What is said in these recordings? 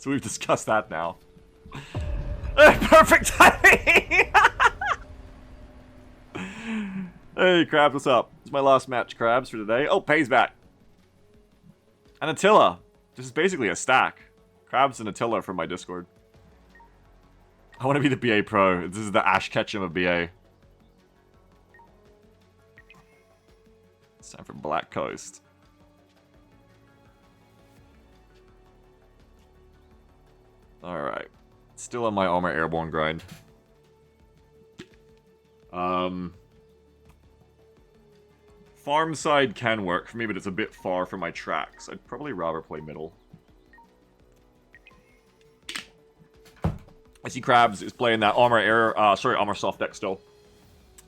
So we've discussed that now. Perfect timing! Hey, Krabs, what's up? It's my last match, Krabs, for today. Oh, Pay's back. And Attila. This is basically a stack. Krabs and Attila from my Discord. I want to be the BA Pro. This is the Ash Ketchum of BA. It's time for Black Coast. Alright. Still on my Armor Airborne grind. Farm side can work for me, but it's a bit far from my tracks. I'd probably rather play middle. I see Krabs is playing that Armor Soft deck still.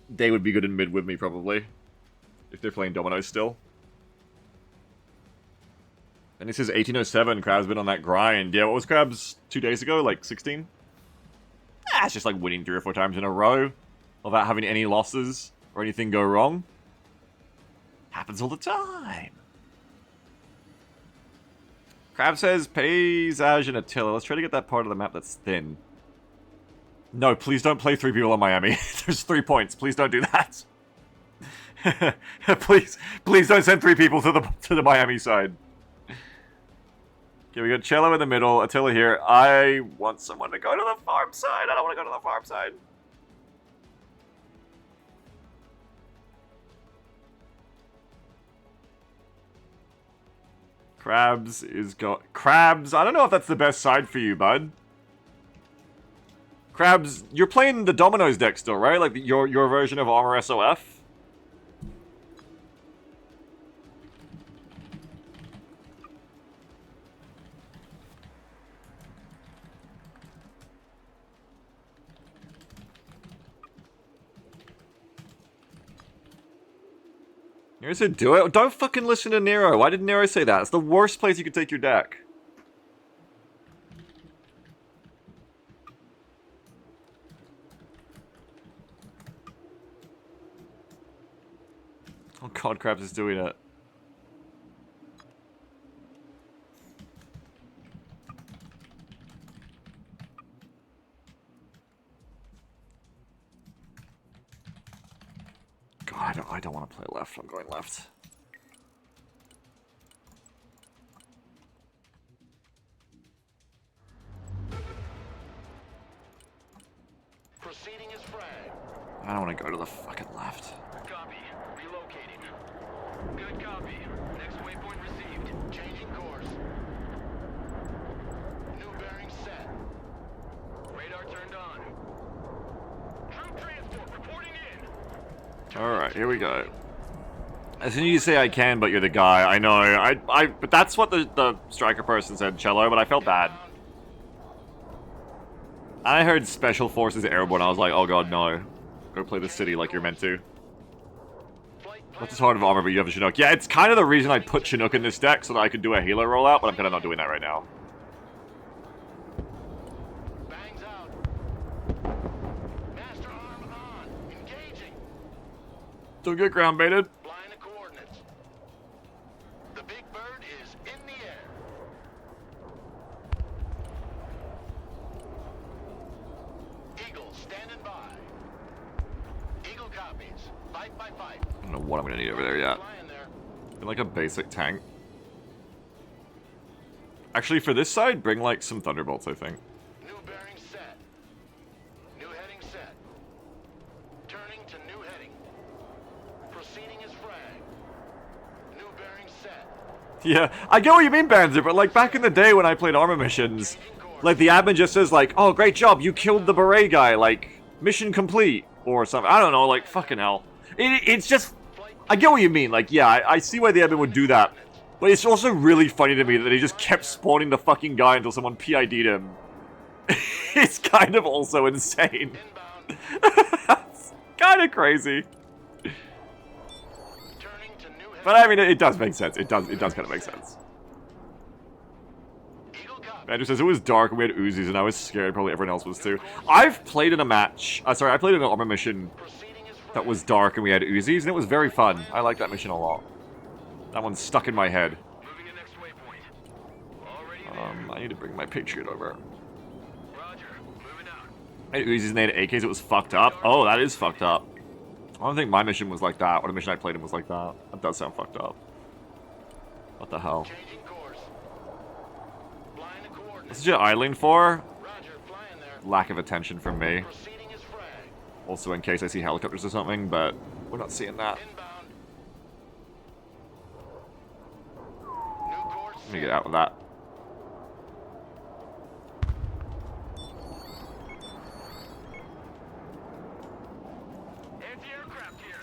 They would be good in mid with me, probably. If they're playing Dominoes still. And this is 1807, Krabs been on that grind. Yeah, what was Krabs 2 days ago? Like 16? It's just like winning 3 or 4 times in a row. Without having any losses or anything go wrong. Happens all the time. Krabs says, Pays, Ash, and Attila. Let's try to get that part of the map that's thin. No, please don't play 3 people in Miami. There's 3 points. Please don't do that. please don't send 3 people to the Miami side. Okay, we got Cello in the middle, Attila here. I want someone to go to the farm side. I don't want to go to the farm side. Krabs is Krabs, I don't know if that's the best side for you, bud. Krabs, you're playing the Dominoes deck still, right? Like your version of Armor SOF? Nero said do it? Don't fucking listen to Nero. Why did Nero say that? It's the worst place you could take your deck. Oh god, Krabs is doing it. God, I don't want to play left. I'm going left. Proceeding is flag. I don't want to go to the fucking left. Copy. Relocating. Good copy. Next waypoint received. Changing course. New bearing set. Radar turned on. Troop transport reporting in. Alright, here we go. As soon as you say I can, but you're the guy, I know. But that's what the striker person said, Cello, but I felt bad. I heard Special Forces Airborne, I was like, oh god, no. Go play the city like you're meant to. What's his Heart of Armor, but you have a Chinook? Yeah, it's kind of the reason I put Chinook in this deck, so that I could do a Halo rollout, but I'm kind of not doing that right now. Bangs out. Master arm on. Engaging. Don't get ground baited. Flying the coordinates. The big bird is in the air. Eagle standing by. Eagle copies. Fight by fight. I don't know what I'm gonna need over there yet. Flying there. Like a basic tank. Actually, for this side, bring like some Thunderbolts, I think. New bearing set. New heading set. Turning to new heading. Proceeding is frag. New bearing set. Yeah, I get what you mean, Banzer, but like back in the day when I played armor missions, like the admin just says like, oh, great job, you killed the beret guy, like, mission complete, or something. I don't know, like, fucking hell. It's just, I get what you mean, like, yeah, I see why the admin would do that, but it's also really funny to me that he just kept spawning the fucking guy until someone PID'd him. It's kind of also insane. It's kind of crazy. Turning to new heading. But I mean, it does make sense. It does kind of make sense. Eagle copy. Andrew says it was dark and we had Uzis and I was scared. Probably everyone else was too. I've played in a match. Sorry, I played in an armor mission Proceeding is frag. that was dark and we had Uzis and it was very fun. I like that mission a lot. That one's stuck in my head. Moving to next waypoint. Already there. I need to bring my Patriot over. Roger. Moving out. Hey, Uzi's nade AKs, it was fucked up. Oh, that is fucked up. I don't think my mission was like that, or the mission I played in was like that. That does sound fucked up. What the hell? Changing course. Flying the coordinates. What's it idling for? Roger. Flying there. Lack of attention from me. Proceeding as frag. Also in case I see helicopters or something, but we're not seeing that. Inbound. New course. Let me get out of that. Anti-aircraft here.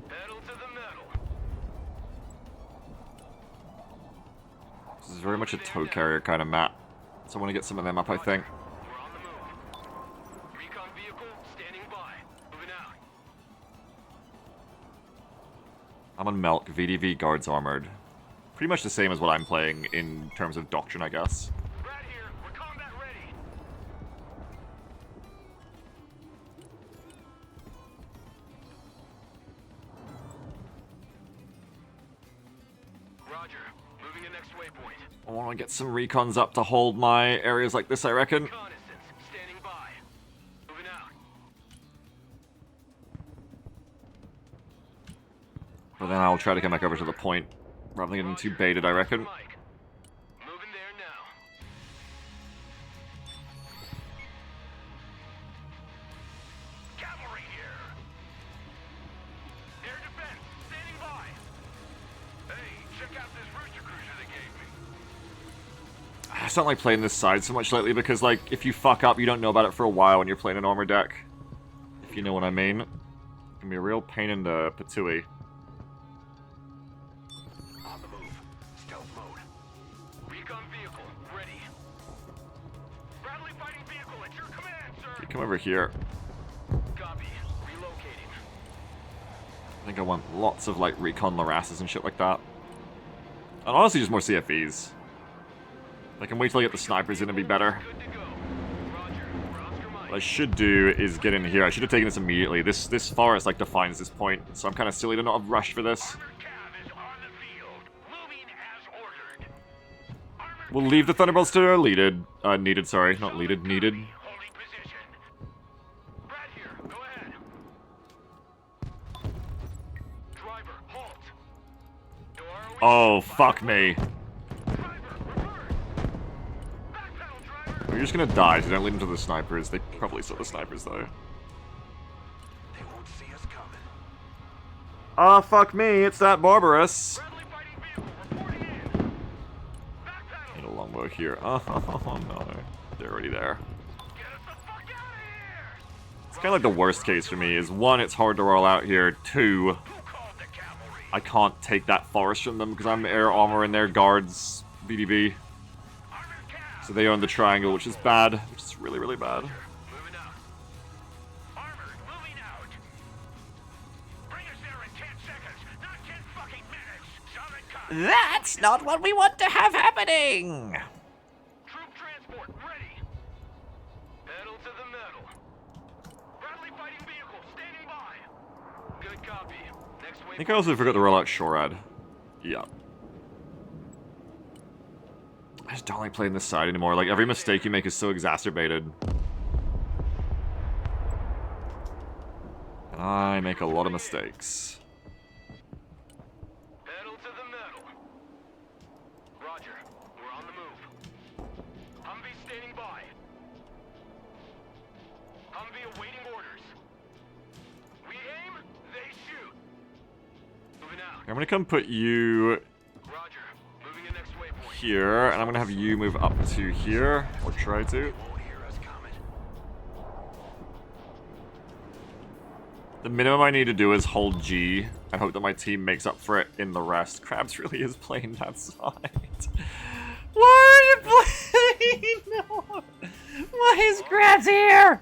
Pedal to the metal. This is very much a tow carrier kind of map. So I want to get some of them up, I think. We're on the move. Recon vehicle standing by. Moving out. I'm on Melk, VDV guards armored. Pretty much the same as what I'm playing in terms of doctrine, I guess. Right here. We're combat ready. Roger. Moving to next waypoint. I want to get some recons up to hold my areas like this, I reckon. Reconnaissance. Standing by. Moving out. But then I'll try to come back over to the point rather than getting too baited, I reckon. Mike. Moving there now. Cavalry here. Air defense. Standing by. Hey, check out this rooster cruiser they gave me. I just don't like playing this side so much lately because, like, if you fuck up, you don't know about it for a while when you're playing an armor deck. If you know what I mean. It can be a real pain in the patooey. On the move. Stealth mode. Recon vehicle ready. Bradley fighting vehicle at your command, sir. Come over here. Copy. Relocating. I think I want lots of, like, recon Larasses and shit like that. And honestly, just more CFEs. I can wait till I get the snipers in and be better. Good to go. Roger. Oscar Mike. What I should do is get in here. I should have taken this immediately. This forest, like, defines this point, so I'm kind of silly to not have rushed for this. Armored Cav is on the field. Moving as ordered. Armored We'll leave the Thunderbolts to needed. Sorry. Not needed. holding position. Brad here. Go ahead. Driver, halt. No ROE. Oh, fuck me. Driver, reverse. Backpedal, driver. We're just gonna die, so don't lead them to the snipers. They probably saw the snipers, though. They won't see us coming. Ah, fuck me. It's that Barbarous. Bradley fighting vehicle reporting in. Backpedal. Need a longbow here. Oh, no. They're already there. Get us the fuck out of here. It's kind of like the worst case for me is, one, it's hard to roll out here. Two, Who called the cavalry? I can't take that forest from them because I'm air armor and their guards, BDB. Armored Cav. So they own the triangle, which is bad. Which is really, really bad. Moving out. Armored, moving out. Bring us there in 10 seconds, not 10 fucking minutes. Solid cut. That's not what we want to have happening! Troop transport ready. Pedal to the metal. Bradley fighting vehicle standing by. Good copy. Next I wave. think I also forgot to roll out Shorad. Yeah. I just don't like playing this side anymore. Like, every mistake you make is so exacerbated. And I make a lot of mistakes. Pedal to the metal. Roger. We're on the move. Humvee standing by. Humvee awaiting orders. We aim, they shoot. Moving out. I'm gonna come put you Roger. Moving to next waypoint. here, and I'm gonna have you move up to here, or try to. Won't hear us coming. The minimum I need to do is hold G, and hope that my team makes up for it in the rest. Krabs really is playing that side. Why are you playing? No. Why is Krabs here?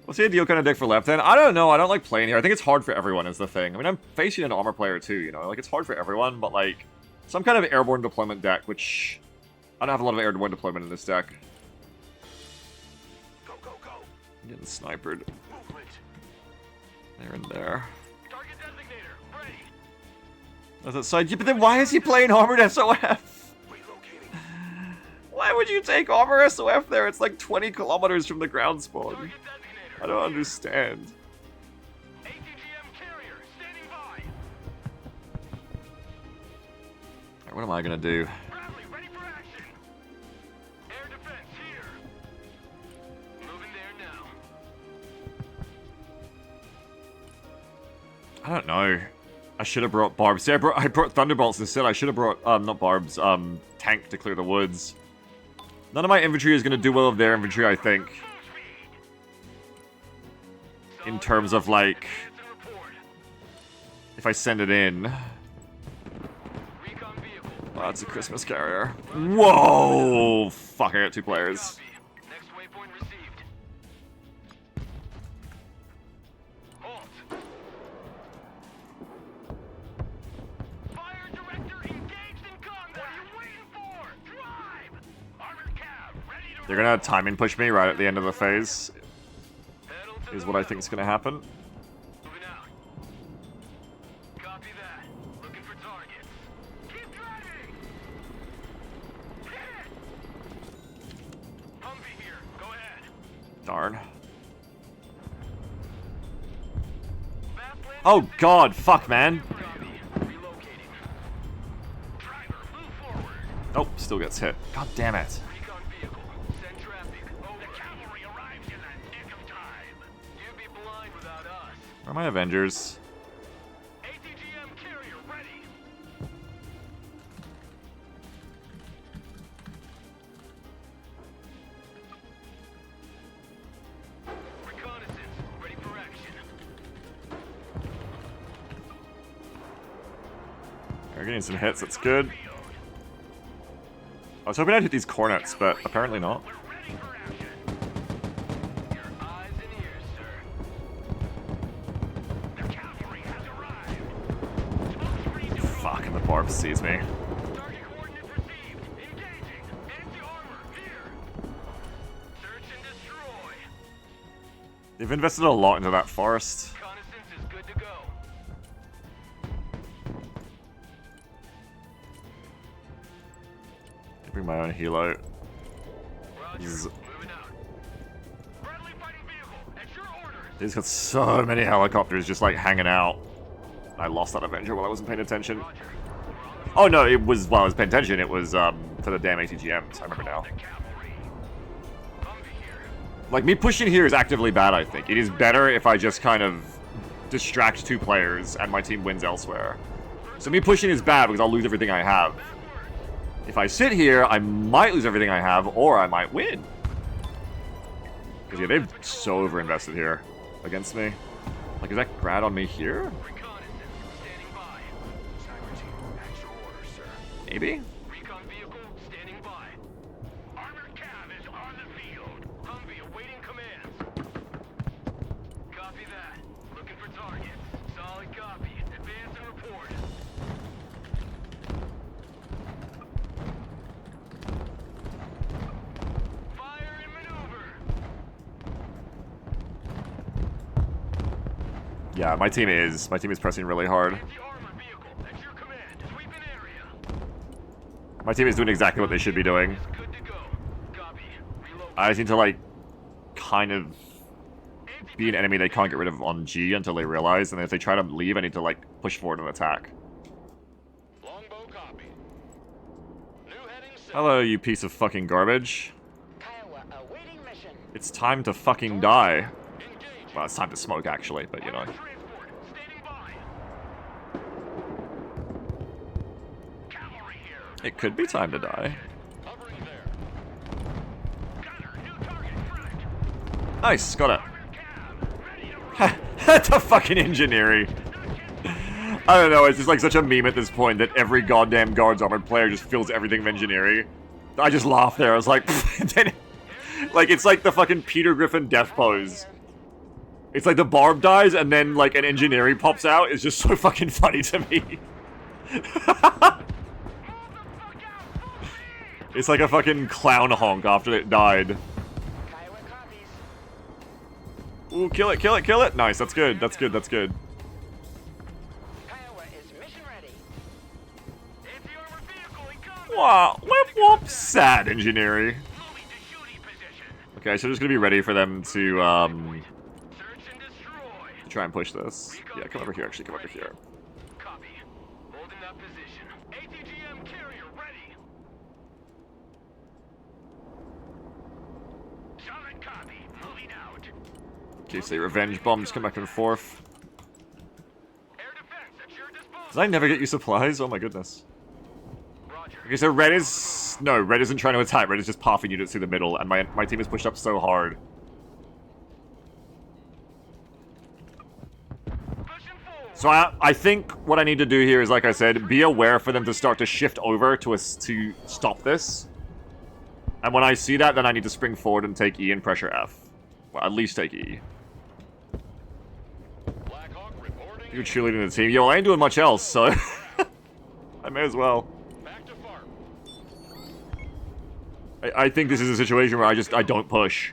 What's the ideal kind of deck for left hand? I don't know. I don't like playing here. I think it's hard for everyone is the thing. I mean, I'm facing an armor player too, you know? Like, it's hard for everyone, but, like, some kind of airborne deployment deck, which... I don't have a lot of airborne deployment in this deck. Go, go, go. Getting sniped. Movement. There and there. Target designator, ready. That's outside. Yeah, but then why is he playing armored SOF? Relocating. Why would you take armor SOF there? It's like 20 kilometers from the ground spawn. Target designator. I don't understand. ATGM carrier, standing by. Alright, what am I gonna do? Bradley, ready for action. Air defense here. Moving there now. I don't know. I should have brought barbs. See, I brought thunderbolts instead. I should have brought not barbs, tank to clear the woods. None of my infantry is gonna do well with their infantry, I think. In terms of like, if I send it in. Recon vehicle. Oh, that's a Christmas carrier. Whoa! Fuck, I got 2 players. Next waypoint received. Halt. Fire director engaged in combat. What are you waiting for? Drive. Armored cab ready to. They're gonna timing push me right at the end of the phase, Pedal to is the what I metal. think is gonna happen. Moving out. Copy that. Looking for targets. Keep driving. Hit it. Humvee here. Go ahead. Darn. Fast landing. Oh god, fuck, man. Copy. Relocating. Driver, move forward. Oh, still gets hit. God damn it. Recon vehicle. Send traffic. Oh, the cavalry arrives in the nick of time. You'd be blind without us. Where are my Avengers? ATGM carrier ready. Reconnaissance ready for action. We're getting some hits, that's good. I was hoping I'd hit these cornets, but apparently not. We're ready for action. Your eyes and ears, sir. The cavalry has arrived. Smoke screen deployed. Fuck, and the barb sees me. Target coordinates received. Engaging. Anti-armor here. Search and destroy. They've invested a lot into that forest. Reconnaissance is good to go. I bring my own helo. Roger. Zzz. Moving out. Friendly fighting vehicle. At your orders. He's got so many helicopters just like hanging out. I lost that Avenger while I wasn't paying attention. Roger. Oh no, it was while I was paying attention, it was for the damn ATGMs, I remember now. The cavalry. Humvee here. Like, me pushing here is actively bad, I think. It is better if I just kind of distract 2 players and my team wins elsewhere. So me pushing is bad because I'll lose everything I have. If I sit here, I might lose everything I have, or I might win. Because, yeah, they've so overinvested here against me. Like, is that Grad on me here? Reconnaissance standing by. Cyber team, at your orders, sir. Maybe? Recon vehicle standing by. Armored cav is on the field. Humvee awaiting commands. Copy that. Looking for targets. Solid copy. Advance and report. Fire and maneuver. Yeah, my team is pressing really hard. Anti-armor vehicle at your command. Sweeping area. My team is doing exactly what they should be doing. Is good to go. Copy. Reload. I just need to, like, kind of be an enemy they can't get rid of on G until they realize, and if they try to leave, I need to, like, push forward and attack. Longbow copy. New heading set. Hello, you piece of fucking garbage. Kiowa awaiting mission. It's time to fucking die. Engage. Well, it's time to smoke, actually, but, you know. Armored transport standing by. Cavalry here. It could be time to die. Hovering there. Gunner, new target front. Nice, got it. Armored cab ready to That's a fucking engineering. I don't know, it's just like such a meme at this point that every goddamn Guards Armored player just feels everything of engineering. I just laughed there, I was like, then, like, it's like the fucking Peter Griffin death pose. It's like the barb dies and then, like, an engineering pops out. It's just so fucking funny to me. It's like a fucking clown honk after it died. Kiowa copies. Ooh, kill it, kill it, kill it! Nice, that's good, that's good, that's good. Kiowa is mission ready. Anti-armor vehicle incoming! Wow, whoop whoop, sad engineering. Moving to shooting position. Okay, so just gonna be ready for them to, Search and destroy. try and push this. Yeah, come over here, actually, come over here. Copy. Holding that position. ATGM carrier ready. Solid copy. Moving out. In case they revenge bombs come back and forth. Air defense at your disposal. Did I never get you supplies? Oh my goodness. Roger. Okay, so red is... No, red isn't trying to attack, red is just pathing units through the middle, and my team is pushed up so hard. Pushing forward. So I think what I need to do here is, like I said, be aware for them to start to shift over to us to stop this. And when I see that, then I need to spring forward and take E and pressure F. Well, at least take E. Blackhawk reporting. You're cheerleading the team. Yo, I ain't doing much else, so... I may as well. Back to farm. I think this is a situation where I don't push.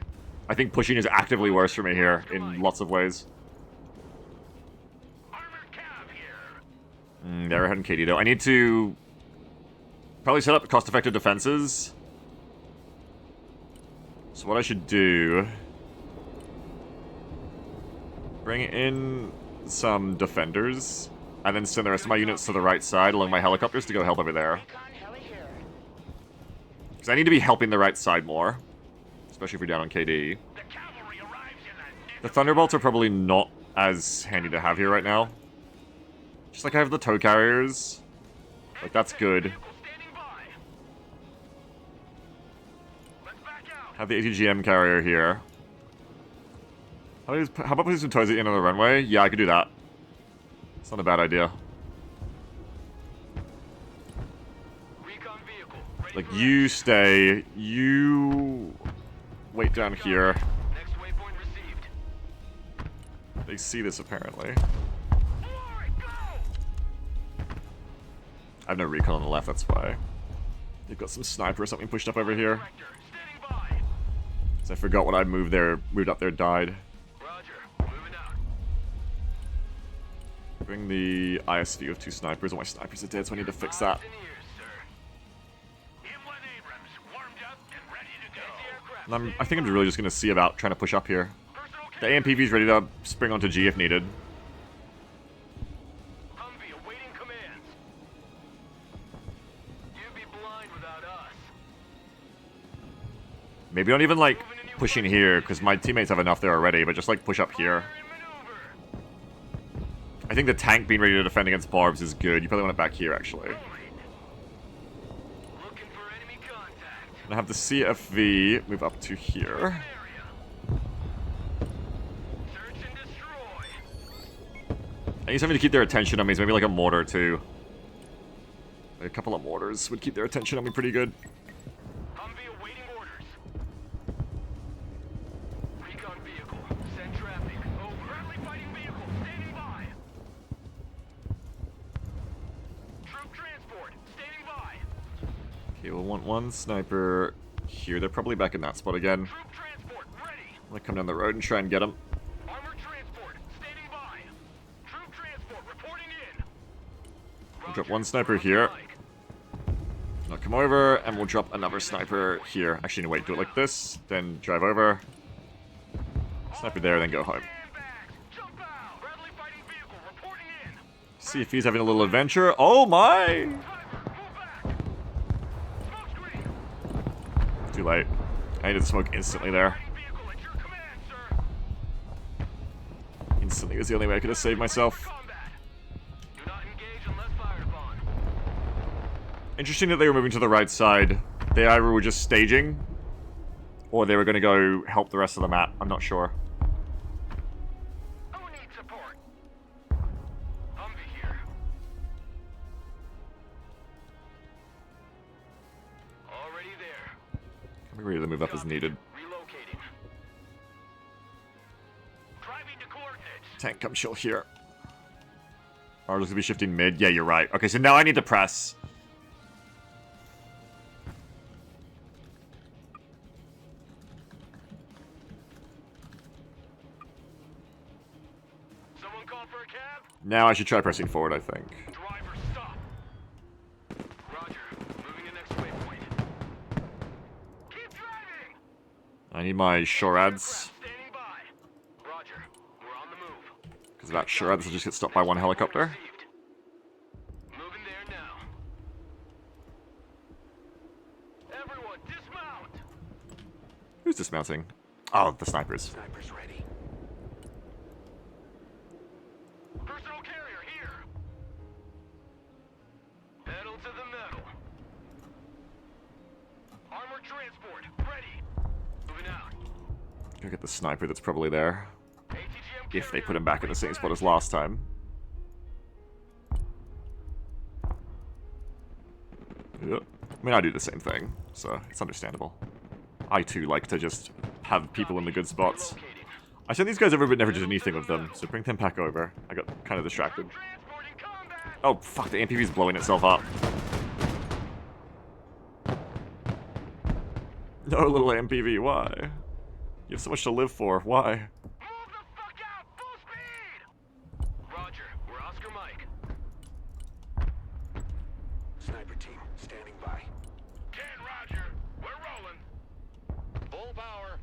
I think pushing is actively worse for me here, in lots of ways. Armored cav here. They're ahead in KD, though. I need to... probably set up cost-effective defenses. So what I should do... bring in some defenders, and then send the rest of my units to the right side along my helicopters to go help over there. Recon heli here. Because I need to be helping the right side more. Especially if we're down on KD. The cavalry arrives in The Thunderbolts are probably not as handy to have here right now. Just like I have the tow carriers. Like, that's good. standing by. Let's back out. Have the ATGM carrier here. How about putting some tows at the end of the runway? Yeah, I could do that. It's not a bad idea. Recon vehicle. Ready Like, for you stay. You... wait down here. next waypoint received. They see this, apparently. Alright, go! I have no recon on the left, that's why. They've got some sniper or something pushed up over here. Director, standing by. So I forgot when I moved up there died. Roger, moving out. Bring the ISV of 2 snipers. All my snipers are dead, so I need to fix that. Eyes and ears, sir. Inlet Abrams, warmed up and ready to go. Anti-aircraft, And I think I'm really just going to see about trying to push up here. personal The AMPV's ready to spring onto G if needed. Humvee awaiting commands. You'd be blind without us. Maybe don't even, like, pushing here, because my teammates have enough there already, but just, like, push up here. Fire and maneuver. I think the tank being ready to defend against barbs is good. You probably want it back here, actually. Looking for enemy contact. And I have the CFV move up to here. Area. Search and destroy. I need something to keep their attention on me, so maybe like a mortar, too. Like a couple of mortars would keep their attention on me pretty good. Humvee awaiting orders. Recon vehicle. Send traffic. Over. Friendly fighting vehicle. Standing by. Troop transport. Standing by. Okay, we'll want one sniper here. They're probably back in that spot again. Troop transport ready. I'm gonna come down the road and try and get them. Armored transport. Standing by. Troop transport reporting in. We'll drop one sniper here. I'll come over, and we'll drop another sniper here. Actually, no, wait, do it like this, then drive over. Sniper there, then go home. Sandbags. Jump out. Friendly fighting vehicle reporting in. See if he's having a little adventure. Oh my! Driver, move back. Smoke screen. Too late. I needed smoke instantly there. Fighting vehicle at your command, sir. Instantly was the only way I could have saved myself. Combat. Do not engage unless fired upon. Interesting that they were moving to the right side. They either were just staging, or they were going to go help the rest of the map. I'm not sure. Who needs support? Humvee here. Already there. Can be ready to move up as needed. Relocating. Driving to coordinates. Tank, come chill here. Are looks to be shifting mid. Yeah, you're right. Okay, so now I need to press. Anyone call for a cab? Now I should try pressing forward, I think. Driver, stop. Roger. Moving to next waypoint. Keep driving. I need my SHORADs. Aircraft standing by. Roger. We're on the move. Because that SHORADs will just get stopped by one helicopter. Received. Moving there now. Everyone, dismount. Who's dismounting? Oh, the snipers. Snipers ready. Personal carrier here. Pedal to the metal. Armored transport ready. Moving out. Go get the sniper that's probably there. ATGM If they carrier put him back in the ready same for spot as action. last time. Yep. I mean, I do the same thing, so it's understandable. I too like to just have people in the good spots. Relocating. I sent these guys over but never did anything with them, so bring them back over. I got kind of distracted. Transport in combat. Oh, fuck, the MPV's blowing itself up. No, little MPV, why? You have so much to live for, why? Move the fuck out! Full speed! Roger, we're Oscar Mike. Sniper team, standing by. 10 Roger, we're rolling. Full power.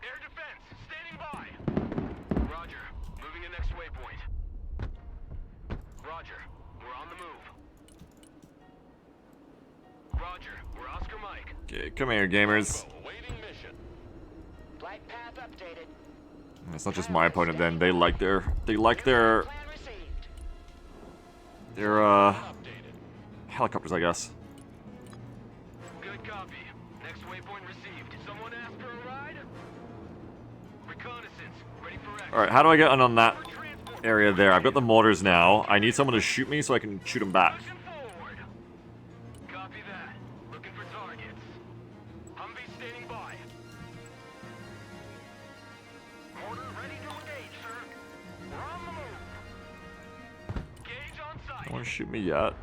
Air defense, standing by. Roger, moving to next waypoint. Roger, we're on the move. Roger, we're Oscar Mike. Okay, come here, gamers. Awaiting mission. Flight path updated. It's not just my opponent then, they like their Plan received. helicopters, I guess. Good copy. Next waypoint received. Someone asked for a ride? Reconnaissance, ready for action. Alright, how do I get on that Transport area there? I've got the mortars now. I need someone to shoot me so I can shoot them back. pushing forward. Copy that. Looking for targets. Humvee standing by. Mortar ready to engage, sir. We're on the move. Gauge on Don't sight. want to shoot me yet.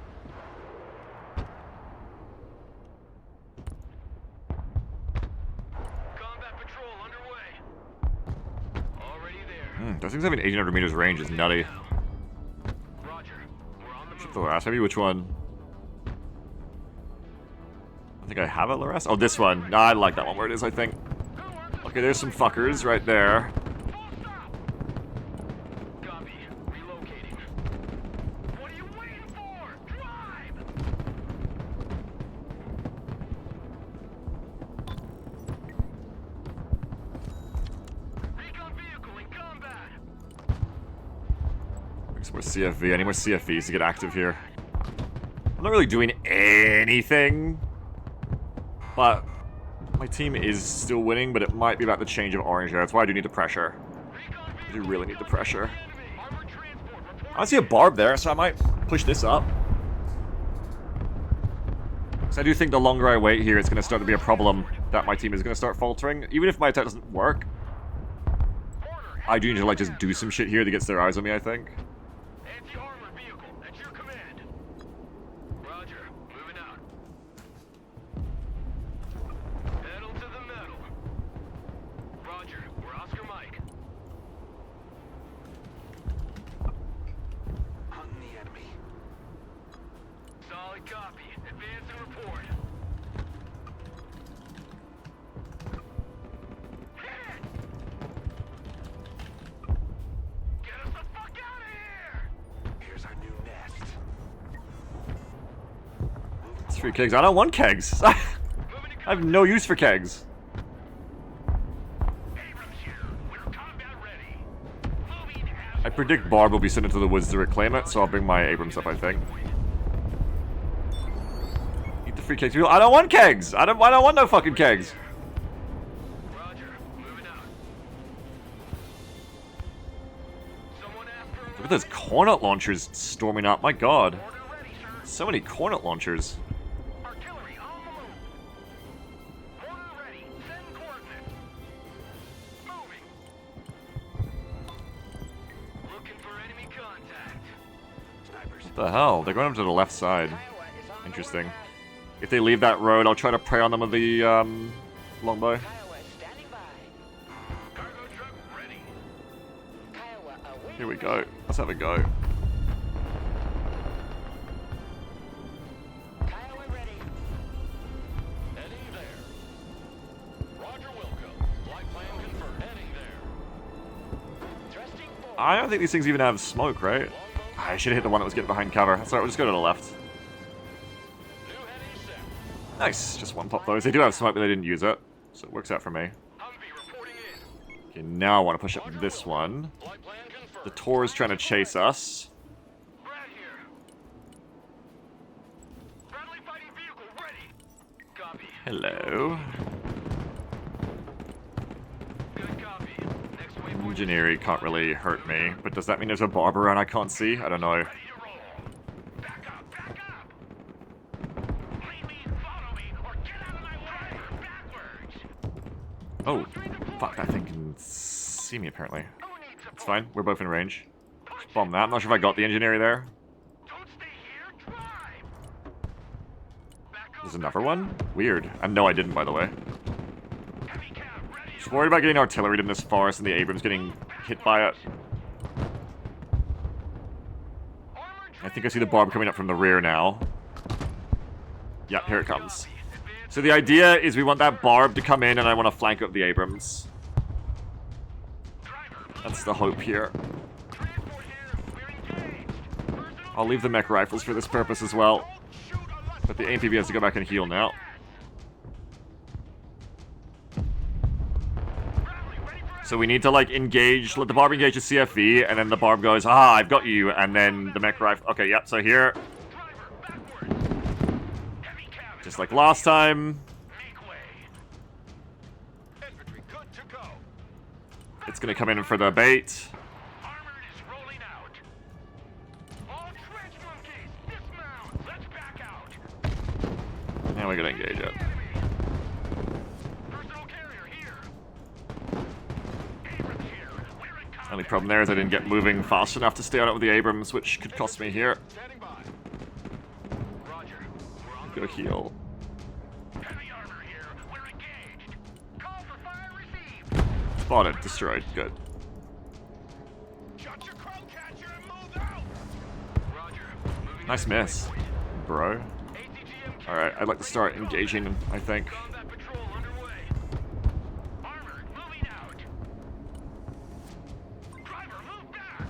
Combat patrol underway. Already there. Those things having 1800 meters range is nutty. Roger. We're on the Shoot move. the last, maybe which one? I think I have a Laras. Oh, this one. Nah, I like that one where it is, I think. Okay, there's some fuckers right there. Full stop. Copy. Relocating. What are you waiting for? Drive! Recon vehicle in combat. Some more CFV. I need more CFVs to get active here. I'm not really doing anything, but my team is still winning, but it might be about the change of orange there. That's why I do need the pressure. Recon I do vehicle really need the pressure. enemy. Armored transport reporting. I see a barb there, so I might push this up. So I do think the longer I wait here, it's going to start to be a problem that my team is going to start faltering. Even if my attack doesn't work, Order. I do need to like just do some shit here that gets their eyes on me, I think. Anti-armor vehicle at your command. Roger. Moving out. Pedal to the metal. Roger. We're Oscar Mike. Hunting the enemy. Solid copy. Advance and report. Hit it! Get us the fuck out of here! Here's our new nest. It's free kegs. I don't want kegs. I Moving to have no use for kegs. Abrams here. We're combat ready. Moving as I predict Barb will be sent into the woods to reclaim it, so I'll bring my Abrams up, I think. Eat the free kegs. I don't want kegs! I don't want no fucking kegs! Roger. Moving out. Someone asked for a Look at those cornet launchers storming up, my god. order ready, sir. So many cornet launchers. Artillery on the move. Order ready. Send coordinates. Moving. Looking for enemy contact. Snipers. What the hell? They're going up to the left side. Kiowa is on the Interesting. warpath. If they leave that road, I'll try to prey on them with the, longbow. Kiowa is standing by. Cargo truck ready. Here we go. Let's have a go. Kyle, we're ready. Heading there. Roger Wilco. Flight plan confirmed. Heading there. Thrusting forward. I don't think these things even have smoke, right? I should have hit the one that was getting behind cover. That's alright, we'll just go to the left. New heading set. Nice. Just one pop those. They do have smoke, but they didn't use it. So it works out for me. Humvee reporting in. Okay, now I want to push up this one. Flight plan confirmed. The Tor is trying to chase us. Brad here. Friendly fighting vehicle ready. Copy. Hello. Good copy. Next waypoint. Engineering can't really hurt me, but does that mean there's a barb around I can't see? I don't know. Ready to roll. Back up, back up. Lead me, follow me, or get out of my way. Backwards. Oh, fuck, that thing can see me apparently. Who needs It's support? fine, we're both in range. Just bomb that. I'm not sure if I got the engineer there. Don't stay here. Drive. Back up. There's another one? Weird. And no, I didn't, by the way. Heavy cab ready. Just worried about getting artillery in this forest and the Abrams getting hit by it. I think I see the barb coming up from the rear now. Yeah, here it comes. So the idea is we want that barb to come in and I want to flank up the Abrams. That's the hope here. Transport here. We're engaged. Personal I'll leave the mech rifles for this purpose as well. don't shoot unless But the AMPV has to go back and heal now. friendly. Ready for So we need to like engage, let the barb engage the CFV, and then the barb goes, ah, I've got you, and then the mech rifle. Okay, yep, so here, driver. Backwards. Heavy cab. just like last time, Make way. Infantry good to go. it's gonna come in for the bait. Armored is rolling out. All trench monkeys, dismount. Let's back out. Now we're gonna engage it. Enemy. Personal carrier here. Abrams here. We're in combat. Only problem there is I didn't get moving fast enough to stay on it with the Abrams, which could cost me here. Standing by. Roger. We're on the Go heal. heavy armor here. We're engaged. Call for fire received. Spotted, destroyed, good. Shut your crow catcher and move out. Roger. Moving Nice next miss, waypoint. bro. ATGM Alright, I'd like to start engaging, I think. combat patrol underway. Armored moving out. Driver, move back.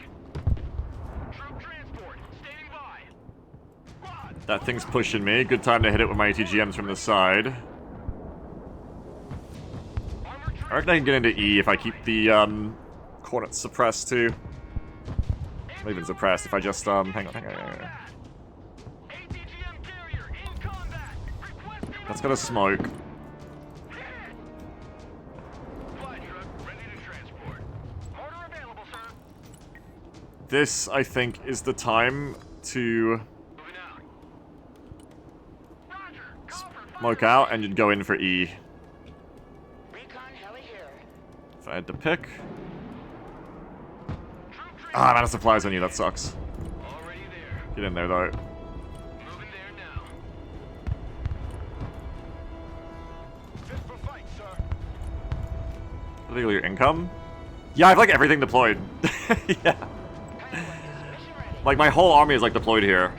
Troop transport standing by. Rod. That thing's pushing me. Good time to hit it with my ATGMs from the side. Armored I reckon I can get into E if I keep the coordinates suppressed too. Not even suppressed, if I just hang on. ATGM carrier in combat. Requesting That's got a smoke. flight truck ready to transport. Order available, sir. This, I think, is the time to Moving out. Roger. Call for fire. smoke out and go in for E. Recon heli here. If I had to pick. Troop Ah, I'm out of supplies on you, that sucks. already there. Get in there though. Moving there now. Fit for fight, sir. Illegal your income? Yeah, I have like everything deployed. Yeah. Mission ready. Like my whole army is like deployed here.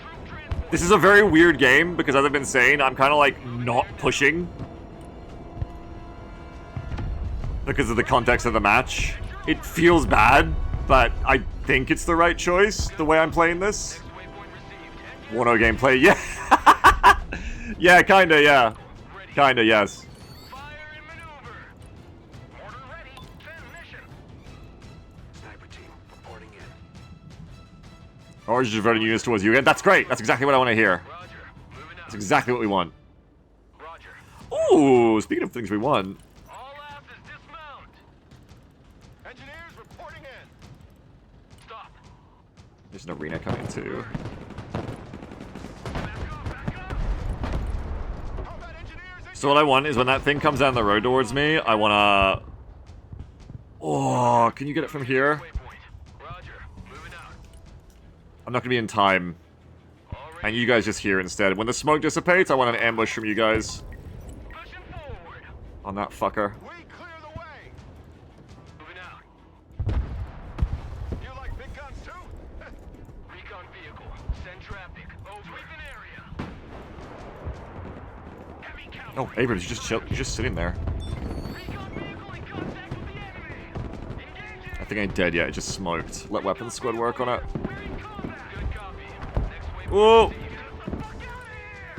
This is a very weird game because as I've been saying, I'm kind of like not pushing. Because of the context of the match. It feels bad, but I think it's the right choice, the way I'm playing this. Waypoint received. 1-0 gameplay, yeah. Yeah, kinda, yeah. Kinda, yes. Fire and maneuver. Order ready. Send mission. Sniper team reporting in. Or just diverting units towards you again. That's great. That's exactly what I want to hear. Roger. Moving out. That's exactly what we want. Roger. Ooh, speaking of things we want. All labs is dismount. Engineers reporting in. Stop. There's an arena coming too. Back up, back up. Combat engineers in. So what I want is when that thing comes down the road towards me, I wanna... Oh, can you get it from here? Waypoint. Roger. Moving out. I'm not gonna be in time. Already. And you guys just here instead. When the smoke dissipates, I want an ambush from you guys Pushing forward. on that fucker. We clear the way. Moving out. You like big guns? Recon vehicle. Send traffic. Sweeping area. Heavy cavalry. Oh, Abrams, you're just sitting there. Recon vehicle in contact with the enemy. Engaging. I think I ain't dead yet. It just smoked. Let weapons squad work on it. We're in combat. Good copy. Next wave. Whoa! Get the fuck out of here!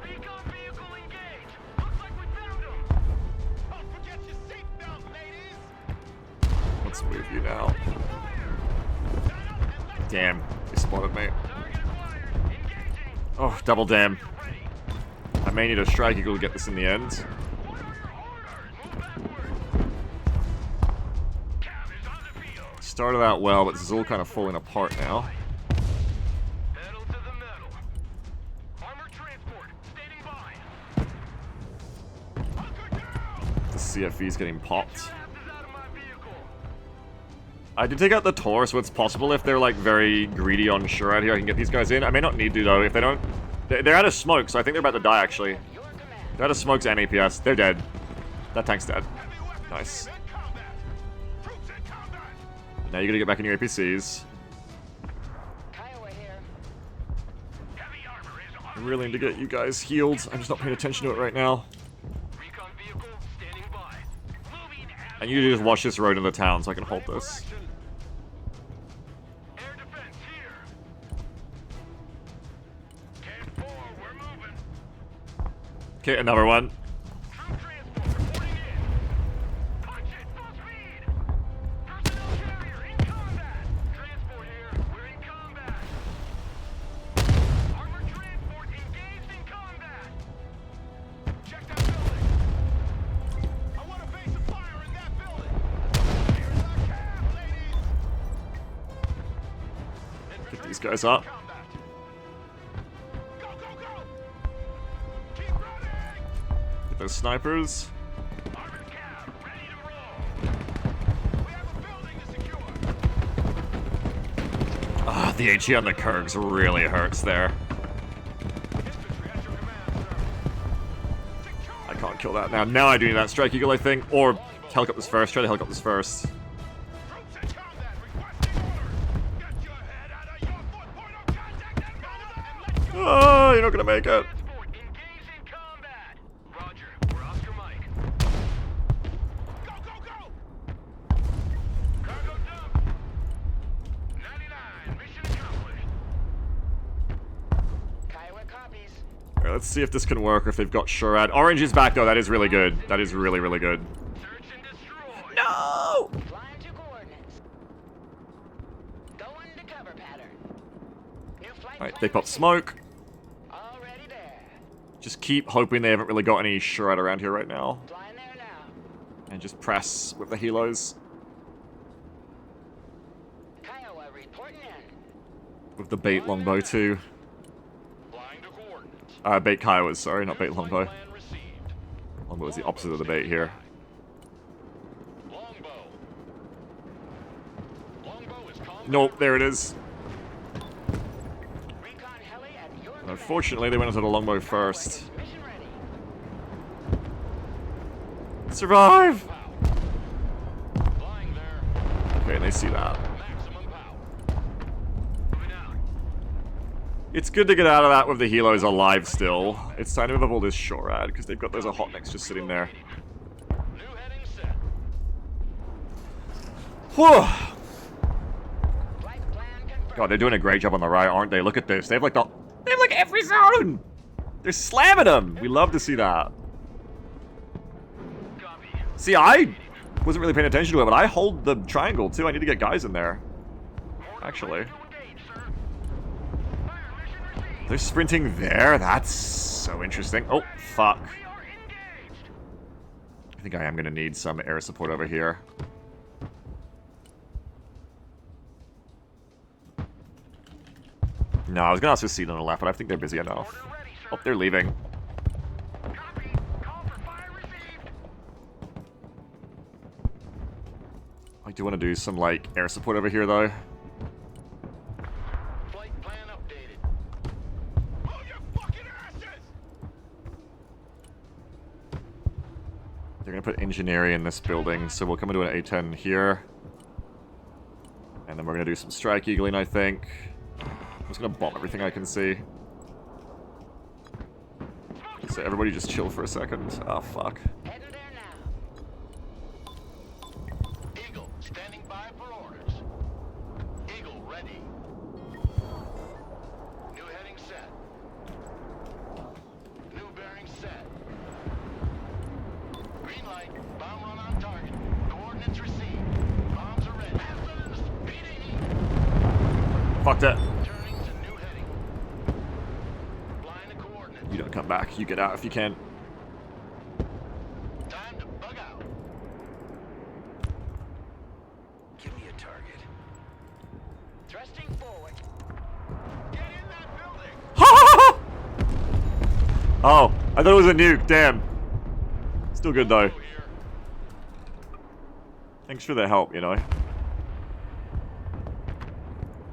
Recon vehicle engaged. Looks like we found him. Don't forget your seatbelt, ladies. Let's move you now. Damn, they spotted me. Target acquired. Engaging. Oh, double damn. Ready. I may need a strike eagle to get this in the end. Orders. Move backward. Cav is on the field. Started out well, but this is all kind of falling apart now. Pedal to the metal. Armored transport. Standing by. Hunker down. The CFV's getting popped. Asses out of my vehicle. I did take out the Tor, so it's possible if they're like very greedy on Shurad here, I can get these guys in. I may not need to though. If they don't, they're out of smoke, so I think they're about to die actually. Your command. They're out of smokes and APS. They're dead. That tank's dead. Nice. In combat. Troops in combat. Now you gotta get back in your APCs. Kiowa here. Heavy armor is I on. really need to get you guys healed. I'm just not paying attention to it right now. Recon vehicle standing by. Moving out. And you just watch this road in the town so I can hold this. Air defense here. 10-4, we're moving. Okay, another one. Troop transport reporting in. Punch it, full speed. Personnel carrier in combat. Transport here, we're in combat. Armored transport engaged in combat. Check that building. I want a base of fire in that building. Here's our cab, ladies. Get these guys up. Combat. Go, go, go. Keep running. Get those snipers. Armored cab, ready to roll. We have a building to secure. Ah, the HE on the Kurgs really hurts there. Infantry at your command, sir. Secure. I can't kill that now. Now I do need that Strike Eagle, I think. Or helicopters first. Try the helicopters first. Troops in combat, requesting orders. Get your head out of your foot. Point of contact and run up and let's go. Oh, you're not gonna make it. Transport engaged in combat. Roger, we're Oscar Mike. Go, go, go. Cargo dump. 99, mission accomplished. Kiowa copies. Alright, let's see if this can work or if they've got Shurad. Orange is back though. That is really good. That is really, really good. Search and destroy. No! Flying to coordinates. Go into cover pattern. New flight Alright, plan they pop received. smoke. Already there. Just keep hoping they haven't really got any Shurad around here right now. Flying there now. And just press with the helos. Kiowa reporting in. With the bait longbow too. Flying to coordinates. Bait Kiowas, sorry, not bait longbow. Plan received. Longbow is the opposite of the bait here. Longbow. Longbow is combat. Nope, there it is. Recon heli at your command. Unfortunately, they went into the longbow first. Mission ready. Survive! Flying there. Okay, they see that. Maximum power. Moving out. It's good to get out of that with the helos alive still. It's time to move up all this Shurad, because they've got those Hotnicks just sitting there. New heading set. Whew! Flight plan confirmed. God, they're doing a great job on the right, aren't they? Look at this. They have like every zone! They're slamming them! We love to see that. Copy. See, I wasn't really paying attention to it, but I hold the triangle too. I need to get guys in there. Actually. To engage, sir. Fire mission received. They're sprinting there? That's so interesting. Oh, fuck. We are engaged. I think I am gonna need some air support over here. No, I was gonna ask for seat on the left, but I think they're busy enough. Order ready, sir. Oh, they're leaving. Copy. Call for fire received. I do want to do some, like, air support over here, though. Flight plan updated. Move your fucking asses! They're gonna put engineering in this building, so we'll come into an A10 here. And then we're gonna do some strike eagling, I think. I'm just gonna bomb everything I can see. So everybody just chill for a second. Oh, fuck. Heading there now. Eagle, standing by for orders. Eagle, ready. New heading set. New bearing set. Green light. Bomb run on target. Coordinates received. Bombs are ready. Athens, PD. Fuck that. Turning to new heading. Flying the coordinates. You don't come back. You get out if you can. Time to bug out. Give me a target. Thrusting forward. Get in that building. Oh, I thought it was a nuke. Damn. Still good though. Here. Thanks for the help, you know.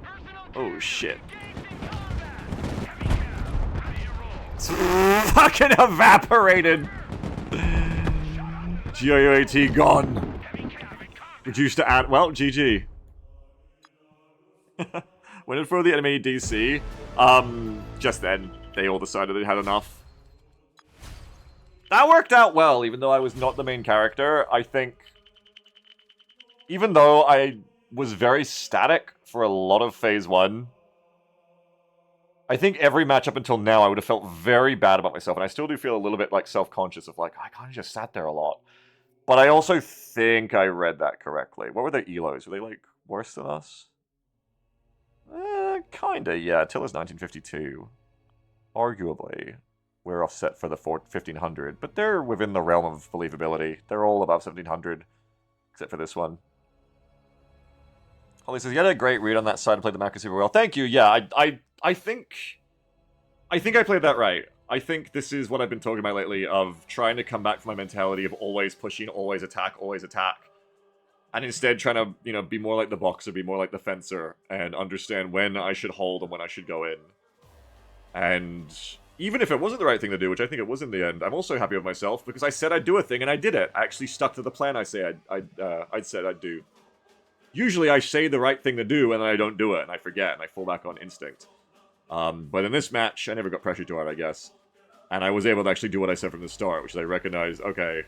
Personal Oh shit. engaged in combat. Heavy cab. Ready to roll. Fucking evaporated. GIOAT gone. Heavy cab in combat. Reduced to at well, GG. Went in for the enemy DC. Just then they all decided they had enough. That worked out well, even though I was not the main character. I think, even though I was very static for a lot of Phase 1, I think every match up until now I would have felt very bad about myself, and I still do feel a little bit like self-conscious of like, I kind of just sat there a lot. But I also think I read that correctly. What were their elos? Were they like worse than us? Kinda, yeah. Tilla's 1952. Arguably, we're offset for the 1500, but they're within the realm of believability. They're all above 1700, except for this one. Holly says, you had a great read on that side and played the macro super well. Thank you, yeah, I think I played that right. I think this is what I've been talking about lately, of trying to come back from my mentality of always pushing, always attack, and instead trying to, you know, be more like the boxer, be more like the fencer, and understand when I should hold and when I should go in. And even if it wasn't the right thing to do, which I think it was in the end, I'm also happy with myself, because I said I'd do a thing, and I did it. I actually stuck to the plan I said I'd do. Usually I say the right thing to do, and then I don't do it, and I forget, and I fall back on instinct. But in this match, I never got pressured too hard, I guess. And I was able to actually do what I said from the start, which is I recognized, okay,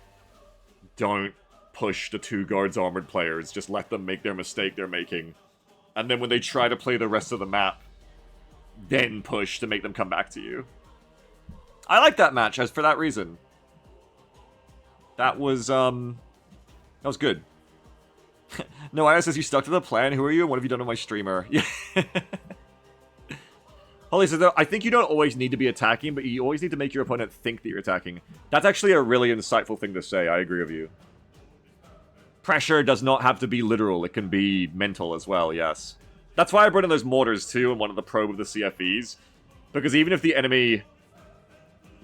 don't push the two guards armored players, just let them make their mistake they're making. And then when they try to play the rest of the map, then push to make them come back to you. I like that match, as for that reason. That was good. No, Aya says you stuck to the plan. Who are you and what have you done on my streamer? Yeah. Holly says, I think you don't always need to be attacking, but you always need to make your opponent think that you're attacking. That's actually a really insightful thing to say. I agree with you. Pressure does not have to be literal. It can be mental as well, yes. That's why I brought in those mortars, too, and wanted the probe of the CFEs. Because even if the enemy...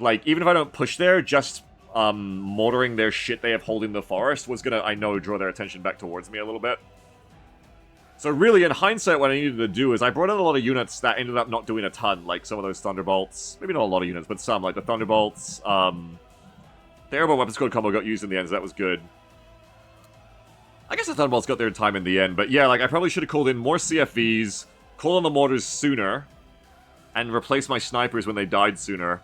Like, even if I don't push there, just mortaring their shit they have holding the forest was gonna, I know, draw their attention back towards me a little bit. So really, in hindsight, what I needed to do is I brought in a lot of units that ended up not doing a ton, like some of those Thunderbolts. Maybe not a lot of units, but some, like the Thunderbolts. The Airborne Weapons Code combo got used in the end, so that was good. I guess the Thunderbolts got their time in the end, but yeah, like I probably should have called in more CFEs, called on the mortars sooner, and replaced my snipers when they died sooner.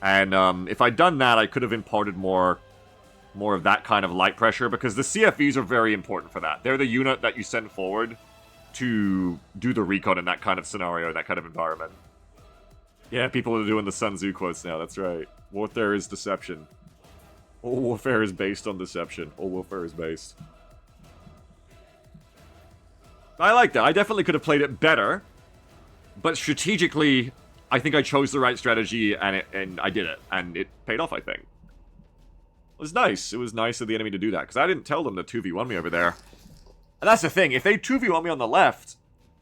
And if I'd done that, I could have imparted more of that kind of light pressure, because the CFEs are very important for that. They're the unit that you send forward to do the recon in that kind of scenario, that kind of environment. Yeah, people are doing the Sun Tzu quotes now, that's right. Warfare is deception. All warfare is based on deception. All warfare is based. I like that. I definitely could have played it better, but strategically, I think I chose the right strategy, and I did it, and it paid off, I think. It was nice. It was nice of the enemy to do that, because I didn't tell them to 2v1 me over there. And that's the thing. If they 2v1 me on the left,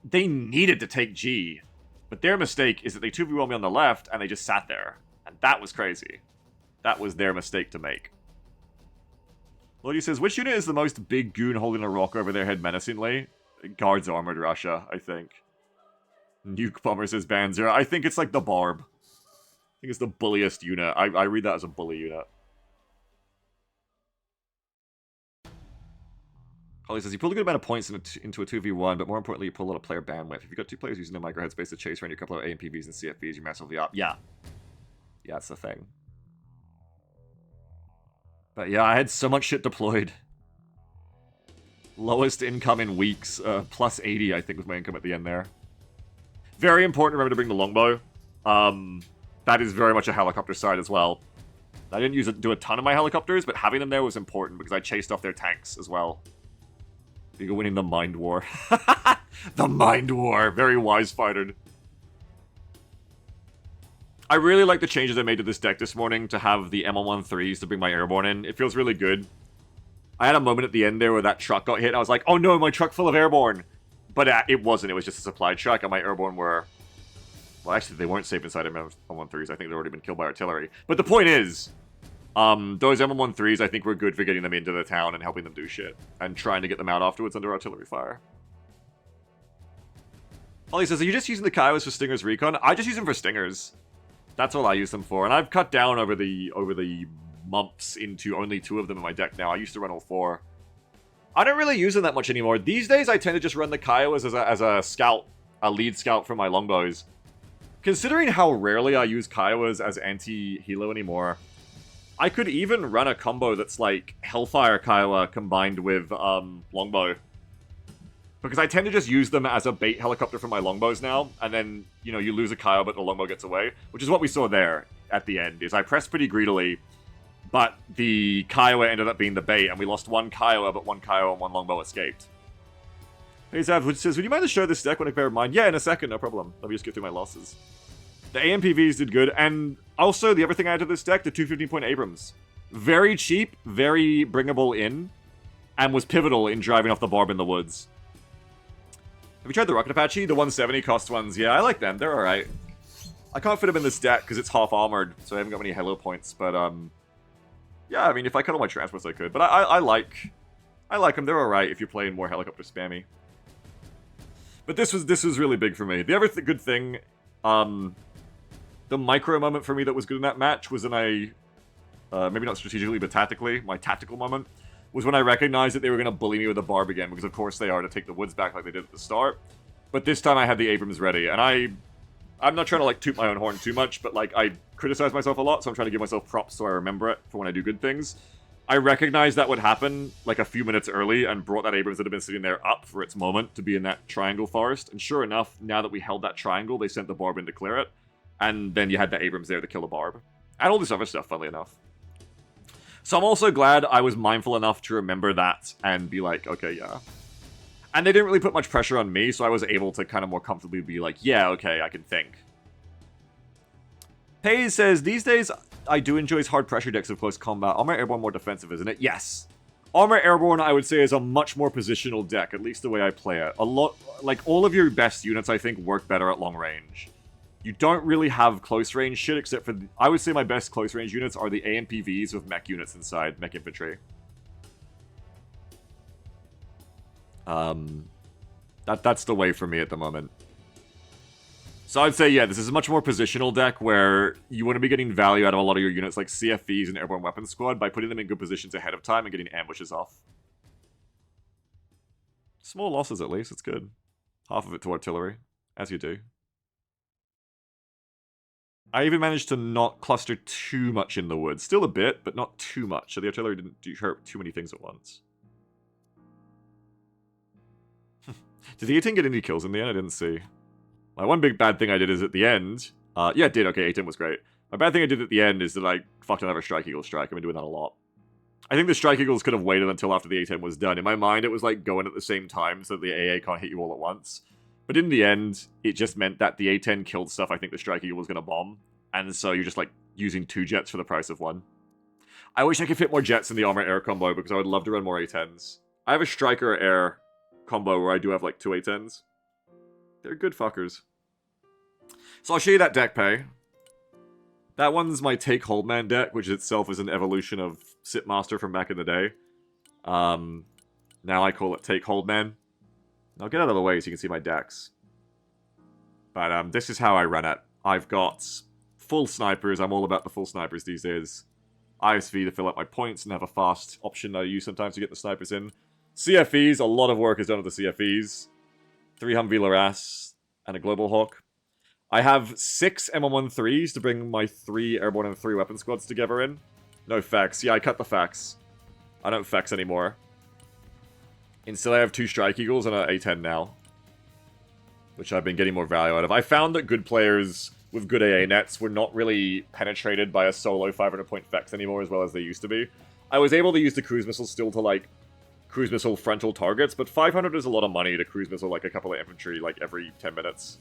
they needed to take G. But their mistake is that they 2v1 me on the left, and they just sat there. And that was crazy. That was their mistake to make. Lodi says, which unit is the most big goon holding a rock over their head menacingly? Guards Armored Russia, I think. Nuke Bomber says Banzer. I think it's like the Barb. I think it's the bulliest unit. I read that as a bully unit. Holly says, you pull a good amount of points into a 2v1, but more importantly, you pull a lot of player bandwidth. If you've got two players using the micro headspace to chase around your couple of AMPVs and CFVs, you're massively up. Yeah. Yeah, that's the thing. But yeah, I had so much shit deployed. Lowest income in weeks. Plus 80, I think, was my income at the end there. Very important to remember to bring the longbow. That is very much a helicopter side as well. I didn't do a ton of my helicopters, but having them there was important because I chased off their tanks as well. You're winning the Mind War. The Mind War. Very wise-fighted. I really like the changes I made to this deck this morning to have the M113s to bring my airborne in. It feels really good. I had a moment at the end there where that truck got hit. And I was like, oh no, my truck full of airborne. But it wasn't. It was just a supply truck, and my airborne were... Well, actually, they weren't safe inside M113s. I think they'd already been killed by artillery. But the point is, those M113s, I think, were good for getting them into the town and helping them do shit. And trying to get them out afterwards under artillery fire. Ollie says, are you just using the Kiowas for Stingers Recon? I just use them for Stingers. That's all I use them for. And I've cut down over the months into only 2 of them in my deck now. I used to run all 4. I don't really use them that much anymore. These days, I tend to just run the Kiowas as a scout, a lead scout for my longbows. Considering how rarely I use Kiowas as anti-helo anymore, I could even run a combo that's like Hellfire Kiowa combined with longbow. Because I tend to just use them as a bait helicopter for my longbows now, and then, you know, you lose a Kiowa but the longbow gets away, which is what we saw there at the end, is I pressed pretty greedily, but the Kiowa ended up being the bait, and we lost 1 Kiowa, but 1 Kiowa and 1 longbow escaped. Hey Zav, which says, would you mind to show this deck when I bear in mind? Yeah, in a second, no problem. Let me just get through my losses. The AMPVs did good, and also the other thing I added to this deck, the 215-point Abrams. Very cheap, very bringable in, and was pivotal in driving off the barb in the woods. Have you tried the Rocket Apache? The 170 cost ones? Yeah, I like them. They're alright. I can't fit them in this deck because it's half armored, so I haven't got many Halo points, but yeah, I mean, if I cut all my transports, I could. But I like them. They're alright if you're playing more helicopter spammy. But this was really big for me. The other good thing, the micro moment for me that was good in that match was when I, maybe not strategically, but tactically, my tactical moment, was when I recognized that they were going to bully me with a barb again, because of course they are, to take the woods back like they did at the start. But this time I had the Abrams ready, and I'm not trying to, like, toot my own horn too much, but, like, I criticize myself a lot, so I'm trying to give myself props so I remember it for when I do good things. I recognized that would happen, like, a few minutes early, and brought that Abrams that had been sitting there up for its moment to be in that triangle forest. And sure enough, now that we held that triangle, they sent the barb in to clear it. And then you had the Abrams there to kill the barb. And all this other stuff, funnily enough. So I'm also glad I was mindful enough to remember that and be like, okay, yeah. And they didn't really put much pressure on me, so I was able to kind of more comfortably be like, yeah, okay, I can think. Hayes says, these days, I do enjoy hard pressure decks of close combat. Armor Airborne more defensive, isn't it? Yes. Armor Airborne, I would say, is a much more positional deck, at least the way I play it. Like, all of your best units, I think, work better at long range. You don't really have close range shit, except for... I would say my best close range units are the AMPVs with mech units inside, mech infantry. That's the way for me at the moment. So I'd say, yeah, this is a much more positional deck where you want to be getting value out of a lot of your units like CFVs and Airborne Weapons Squad by putting them in good positions ahead of time and getting ambushes off. Small losses at least, it's good. Half of it to artillery, as you do. I even managed to not cluster too much in the woods. Still a bit, but not too much, so the artillery didn't hurt too many things at once. Did the A-10 get any kills in the end? I didn't see. My one big bad thing I did is at the end... yeah, it did. Okay, A-10 was great. My bad thing I did at the end is that I fucked another Strike Eagle strike. I've been doing that a lot. I think the Strike Eagles could have waited until after the A-10 was done. In my mind, it was like going at the same time so that the AA can't hit you all at once. But in the end, it just meant that the A-10 killed stuff I think the Strike Eagle was going to bomb. And so you're just like using 2 jets for the price of 1. I wish I could fit more jets in the Armor Air combo because I would love to run more A-10s. I have a Striker Air combo where I do have like 2 A-10s. They're good fuckers. So I'll show you that deck pay. That one's my Take Hold Man deck, which itself is an evolution of Sit Master from back in the day. Now I call it Take Hold Man. I'll get out of the way so you can see my decks. But this is how I run it. I've got full snipers. I'm all about the full snipers these days. ISV to fill up my points and have a fast option I use sometimes to get the snipers in. CFEs, a lot of work is done with the CFEs. 3 Humvee Laras and a Global Hawk. I have 6 M113s to bring my 3 airborne and 3 weapon squads together in. No facts. Yeah, I cut the facts. I don't fax anymore. Instead, I have 2 Strike Eagles and an A10 now, which I've been getting more value out of. I found that good players with good AA nets were not really penetrated by a solo 500-point fax anymore as well as they used to be. I was able to use the cruise missiles still to, like, cruise missile frontal targets, but 500 is a lot of money to cruise missile like a couple of infantry like every 10 minutes.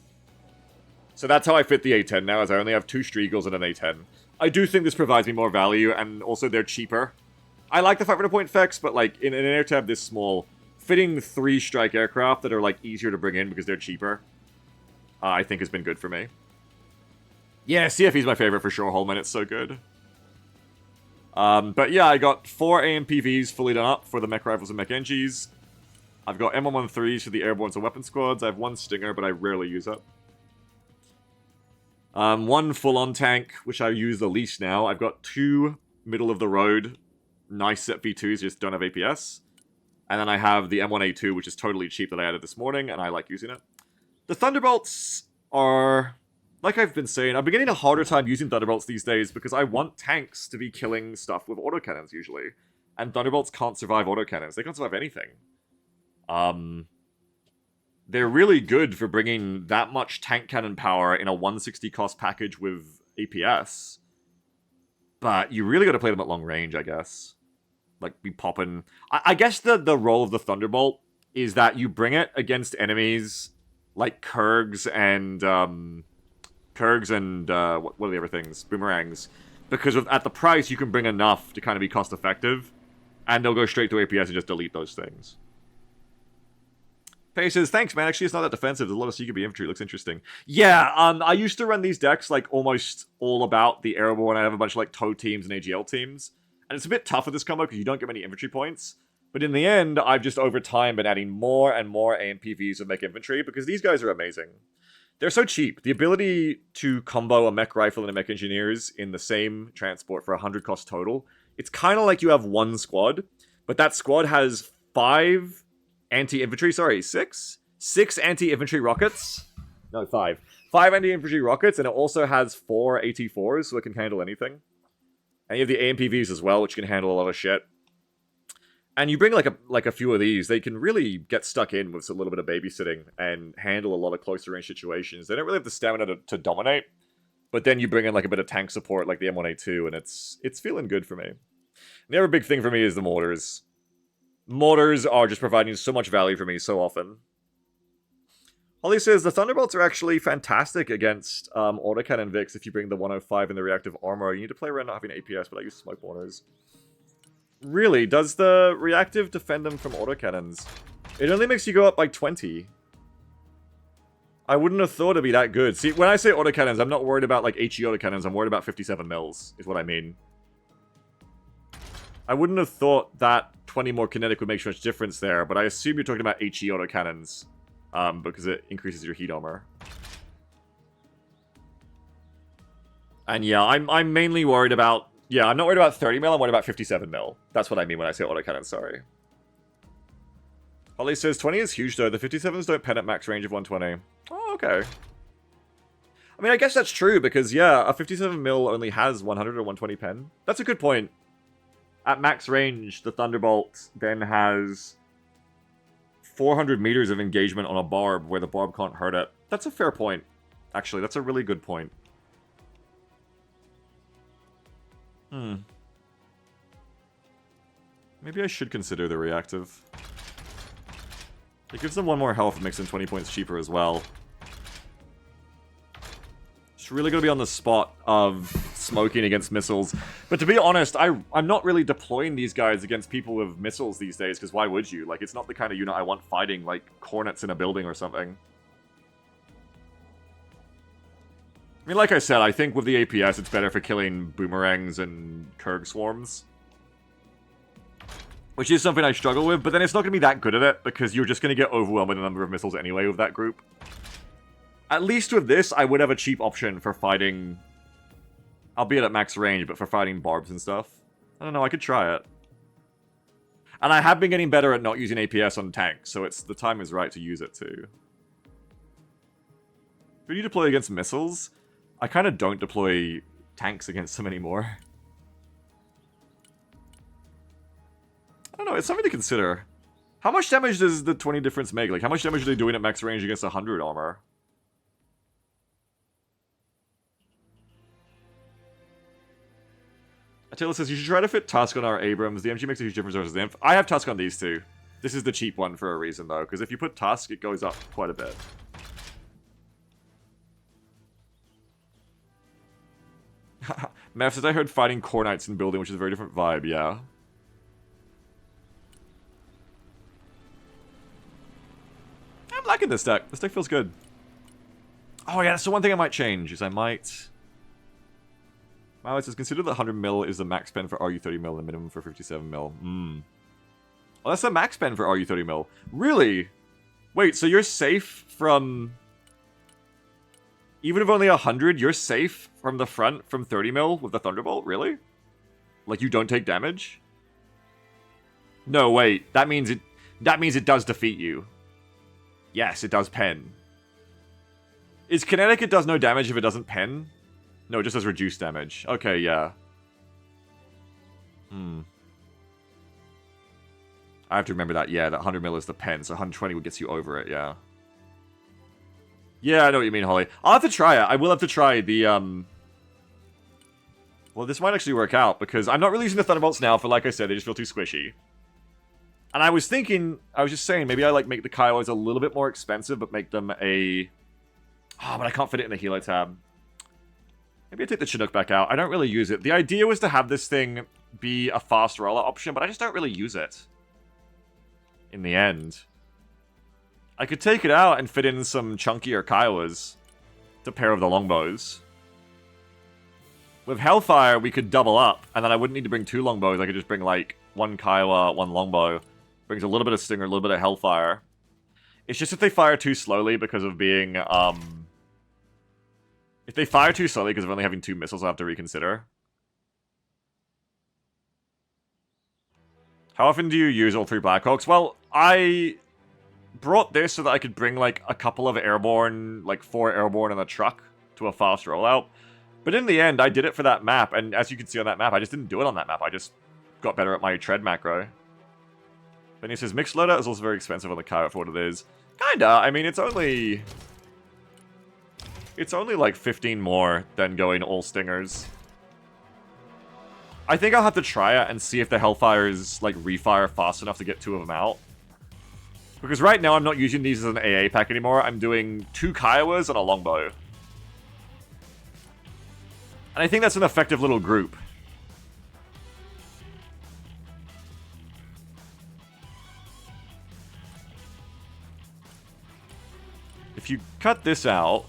So that's how I fit the A10 now, as I only have 2 Streagles and an A10. I do think this provides me more value, and also they're cheaper. I like the 500-point effects, but like in an air tab this small, fitting 3 strike aircraft that are like easier to bring in because they're cheaper, I think has been good for me. Yeah, CFE is my favorite for sure, Holman. It's so good. But yeah, I got 4 AMPVs fully done up for the mech rifles and mech NGs. I've got M113s for the airbornes and weapon squads. I have 1 Stinger, but I rarely use it. 1 full-on tank, which I use the least now. I've got 2 middle-of-the-road nice set V2s, just don't have APS. And then I have the M1A2, which is totally cheap that I added this morning, and I like using it. The Thunderbolts are... Like I've been saying, I've been getting a harder time using Thunderbolts these days because I want tanks to be killing stuff with autocannons, usually. And Thunderbolts can't survive autocannons. They can't survive anything. They're really good for bringing that much tank cannon power in a 160 cost package with APS. But you really gotta play them at long range, I guess. Like, be popping... I guess the role of the Thunderbolt is that you bring it against enemies like Kurgs and... what are the other things? Boomerangs. Because at the price, you can bring enough to kind of be cost-effective. And they'll go straight to APS and just delete those things. Pay says, thanks, man. Actually, it's not that defensive. There's a lot of CQB infantry. It looks interesting. Yeah, I used to run these decks, like, almost all about the airborne. I have a bunch of, like, TOW teams and AGL teams. And it's a bit tough with this combo because you don't get many infantry points. But in the end, I've just, over time, been adding more and more AMPVs with mech infantry because these guys are amazing. They're so cheap. The ability to combo a mech rifle and a mech engineers in the same transport for 100 cost total, it's kind of like you have 1 squad, but that squad has 5 anti-infantry, sorry, 6? 6 anti-infantry rockets. No, 5. 5 anti-infantry rockets, and it also has 4 AT-4s, so it can handle anything. And you have the AMPVs as well, which can handle a lot of shit. And you bring like a few of these, they can really get stuck in with a little bit of babysitting and handle a lot of closer range situations. They don't really have the stamina to dominate, but then you bring in like a bit of tank support like the M1A2, and it's feeling good for me. And the other big thing for me is the mortars. Mortars are just providing so much value for me so often. Holly says, the Thunderbolts are actually fantastic against autocannon Vix if you bring the 105 and the reactive armor. You need to play around not having APS, but I use smoke mortars. Really? Does the reactive defend them from autocannons? It only makes you go up by 20. I wouldn't have thought it'd be that good. See, when I say autocannons, I'm not worried about, like, HE autocannons. I'm worried about 57 mils, is what I mean. I wouldn't have thought that 20 more kinetic would make so much difference there, but I assume you're talking about HE autocannons, because it increases your heat armor. And yeah, I'm mainly worried about... Yeah, I'm not worried about 30 mil, I'm worried about 57 mil. That's what I mean when I say autocannon, sorry. Holly says, 20 is huge though, the 57s don't pen at max range of 120. Oh, okay. I mean, I guess that's true, because yeah, a 57 mil only has 100 or 120 pen. That's a good point. At max range, the Thunderbolt then has 400 meters of engagement on a barb, where the barb can't hurt it. That's a fair point. Actually, that's a really good point. Maybe I should consider the reactive. It gives them 1 more health and makes them 20 points cheaper as well. Just really gotta be on the spot of smoking against missiles. But to be honest, I'm not really deploying these guys against people with missiles these days, because why would you? Like, it's not the kind of unit I want fighting, like, cornets in a building or something. I mean, like I said, I think with the APS, it's better for killing boomerangs and Kurg swarms. Which is something I struggle with, but then it's not going to be that good at it, because you're just going to get overwhelmed with the number of missiles anyway with that group. At least with this, I would have a cheap option for fighting... Albeit at max range, but for fighting barbs and stuff. I don't know, I could try it. And I have been getting better at not using APS on tanks, so the time is right to use it too. Who do you deploy against missiles? I kind of don't deploy tanks against them anymore. I don't know, it's something to consider. How much damage does the 20 difference make? Like, how much damage are they doing at max range against 100 armor? Attila says, you should try to fit Tusk on our Abrams. The MG makes a huge difference versus the Inf. I have Tusk on these two. This is the cheap one for a reason, though, because if you put Tusk, it goes up quite a bit. Mev says, I heard fighting Core Knights in building, which is a very different vibe, yeah. I'm liking this deck. This deck feels good. Oh yeah, that's the one thing I might change, is I might... Wow, it says, consider that 100 mil is the max spend for RU 30 mil and the minimum for 57 mil. Well, that's the max spend for RU 30 mil. Really? Wait, so you're safe from... Even if only 100, you're safe from the front from 30 mil with the Thunderbolt? Really? Like, you don't take damage? No, wait. That means it does defeat you. Yes, it does pen. Is kinetic it does no damage if it doesn't pen? No, it just does reduced damage. Okay, yeah. I have to remember that, yeah, that 100 mil is the pen, so 120 gets you over it, yeah. Yeah, I know what you mean, Holly. I'll have to try it. I will have to try the, Well, this might actually work out, because I'm not really using the Thunderbolts now, for like I said, they just feel too squishy. And I was thinking, I was just saying, maybe I, like, make the Kiowas a little bit more expensive, but make them a... Oh, but I can't fit it in the Helo tab. Maybe I take the Chinook back out. I don't really use it. The idea was to have this thing be a fast roller option, but I just don't really use it. In the end. I could take it out and fit in some chunkier Kiowas to pair with the longbows. With Hellfire, we could double up, and then I wouldn't need to bring 2 longbows. I could just bring, like, 1 Kiowa, 1 longbow. Brings a little bit of Stinger, a little bit of Hellfire. It's just if they fire too slowly because of being, If they fire too slowly because of only having 2 missiles, I'll have to reconsider. How often do you use all 3 Blackhawks? Well, I brought this so that I could bring, like, a couple of airborne, like 4 airborne in a truck to a fast rollout. But in the end, I did it for that map, and as you can see on that map, I just didn't do it on that map. I just got better at my tread macro. Then he says, mixed loadout is also very expensive on the Kiowa for what it is. Kinda. I mean, it's only like 15 more than going all Stingers. I think I'll have to try it and see if the Hellfires, like, refire fast enough to get 2 of them out. Because right now I'm not using these as an AA pack anymore. I'm doing 2 Kiowas and a longbow. And I think that's an effective little group. If you cut this out,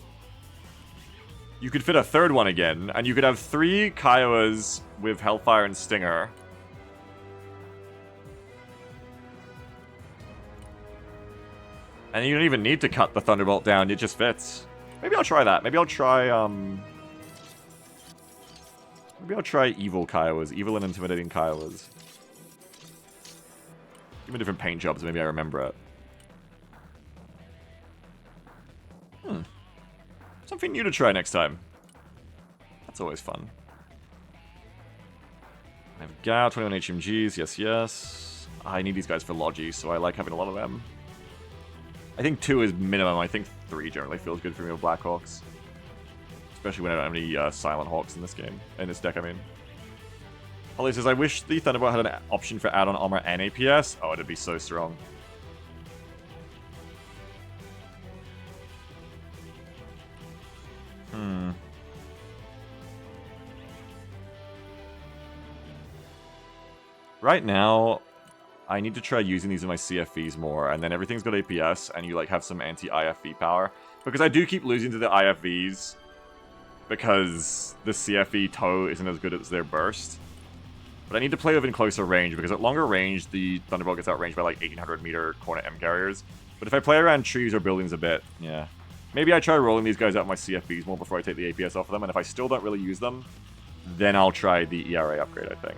you could fit a 3rd one again, and you could have 3 Kiowas with Hellfire and Stinger. And you don't even need to cut the Thunderbolt down, it just fits. Maybe I'll try that. Maybe I'll try, Maybe I'll try evil Kiowas. Evil and intimidating Kiowas. Give me different paint jobs, maybe I remember it. Something new to try next time. That's always fun. I have Gao, 21 HMGs, yes, yes. I need these guys for Logi, so I like having a lot of them. I think 2 is minimum. I think 3 generally feels good for me with Blackhawks. Especially when I don't have any Silent Hawks in this game. In this deck, I mean. Holly says, I wish the Thunderbolt had an option for add-on armor and APS. Oh, it'd be so strong. Right now, I need to try using these in my CFVs more, and then everything's got APS, and you like have some anti-IFV power. Because I do keep losing to the IFVs, because the CFV toe isn't as good as their burst. But I need to play within closer range, because at longer range, the Thunderbolt gets outranged by like 1800 meter Cornet M carriers. But if I play around trees or buildings a bit, yeah. Maybe I try rolling these guys out my CFVs more before I take the APS off of them, and if I still don't really use them, then I'll try the ERA upgrade, I think.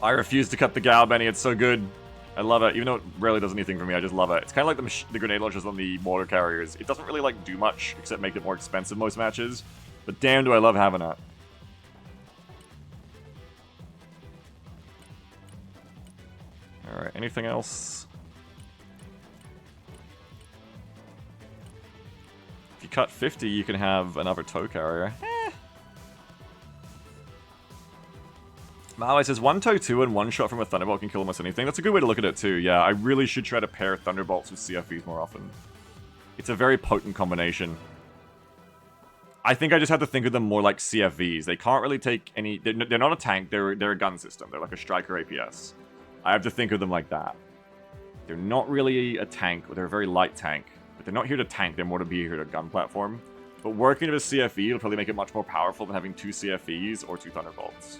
I refuse to cut the Gao, Benny. It's so good. I love it. Even though it rarely does anything for me, I just love it. It's kind of like the grenade launchers on the mortar carriers. It doesn't really like do much except make it more expensive most matches. But damn, do I love having it. Alright, anything else? If you cut 50, you can have another tow carrier. Malai says, one tow 2 and one shot from a Thunderbolt can kill almost anything. That's a good way to look at it too, yeah. I really should try to pair Thunderbolts with CFVs more often. It's a very potent combination. I think I just have to think of them more like CFVs. They can't really take any... They're not a tank, they're a gun system. They're like a Striker APS. I have to think of them like that. They're not really a tank, they're a very light tank. But they're not here to tank, they're more to be here to gun platform. But working with a CFV will probably make it much more powerful than having 2 CFVs or 2 Thunderbolts.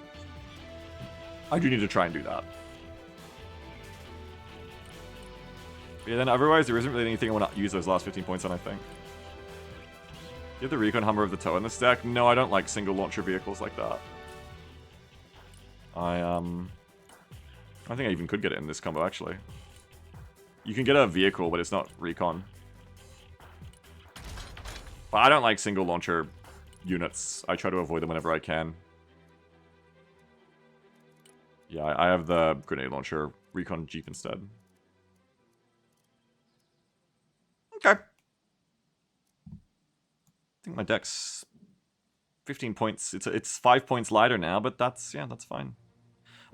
I do need to try and do that. Yeah, then otherwise there isn't really anything I want to use those last 15 points on, I think. You have the Recon Hummer of the Tow in this deck? No, I don't like single launcher vehicles like that. I think I even could get it in this combo, actually. You can get a vehicle, but it's not Recon. But I don't like single launcher units. I try to avoid them whenever I can. Yeah, I have the grenade launcher Recon Jeep instead. Okay. I think my deck's 15 points. It's 5 points lighter now, but that's fine.